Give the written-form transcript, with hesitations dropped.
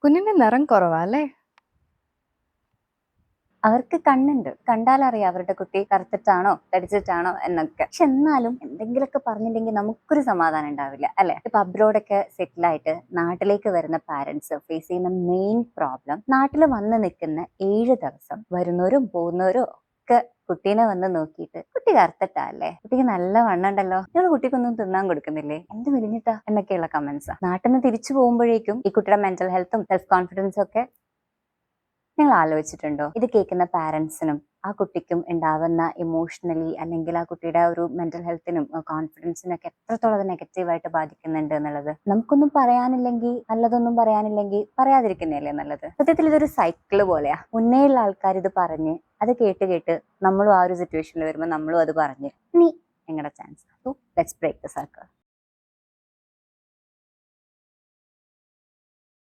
കുഞ്ഞിന്റെ നിറം കുറവാ അല്ലേ? അവർക്ക് കണ്ണുണ്ട്, കണ്ടാലറിയാം അവരുടെ കുട്ടി കറുത്തിട്ടാണോ തടിച്ചിട്ടാണോ എന്നൊക്കെ. പക്ഷെ എന്നാലും എന്തെങ്കിലുമൊക്കെ പറഞ്ഞില്ലെങ്കിൽ നമുക്കൊരു സമാധാനം ഉണ്ടാവില്ല അല്ലെ? ഇപ്പൊ അബ്രോഡൊക്കെ സെറ്റിൽ ആയിട്ട് നാട്ടിലേക്ക് വരുന്ന പാരന്റ്സ് ഫേസ് ചെയ്യുന്ന മെയിൻ പ്രോബ്ലം, നാട്ടിൽ വന്ന് നിൽക്കുന്ന 7 ദിവസം വരുന്നവരും പോകുന്നവരും ഒക്കെ കുട്ടീനെ വന്ന് നോക്കിയിട്ട് കുട്ടി കറുത്തിട്ടാ അല്ലേ, കുട്ടിക്ക് നല്ല വണ്ണുണ്ടല്ലോ, നിങ്ങൾ കുട്ടിക്കൊന്നും തിന്നാൻ കൊടുക്കുന്നില്ലേ, എന്ത് മെലിഞ്ഞിട്ടാ എന്നൊക്കെയുള്ള കമന്റ്സാ. നാട്ടിൽ നിന്ന് തിരിച്ചു പോകുമ്പോഴേക്കും ഈ കുട്ടിയുടെ മെന്റൽ ഹെൽത്തും സെൽഫ് കോൺഫിഡൻസും ഒക്കെ നിങ്ങൾ ആലോചിച്ചിട്ടുണ്ടോ? ഇത് കേൾക്കുന്ന പാരന്റ്സിനും ആ കുട്ടിക്കും ഉണ്ടാവുന്ന ഇമോഷണലി അല്ലെങ്കിൽ ആ കുട്ടിയുടെ ഒരു മെന്റൽ ഹെൽത്തിനും കോൺഫിഡൻസിനും ഒക്കെ എത്രത്തോളം അത് നെഗറ്റീവായിട്ട് ബാധിക്കുന്നുണ്ട് എന്നുള്ളത്. നമുക്കൊന്നും പറയാനില്ലെങ്കിൽ, നല്ലതൊന്നും പറയാനില്ലെങ്കിൽ പറയാതിരിക്കുന്നതല്ലേ നല്ലത്. സത്യത്തിൽ ഇതൊരു സൈക്കിള് പോലെയാ. മുന്നേയുള്ള ആൾക്കാർ ഇത് പറഞ്ഞ് അത് കേട്ട് കേട്ട് നമ്മളും ആ ഒരു സിറ്റുവേഷനിൽ വരുമ്പോൾ നമ്മളും അത് പറഞ്ഞ് ഇനി നിങ്ങളുടെ chance. So let's break the circle.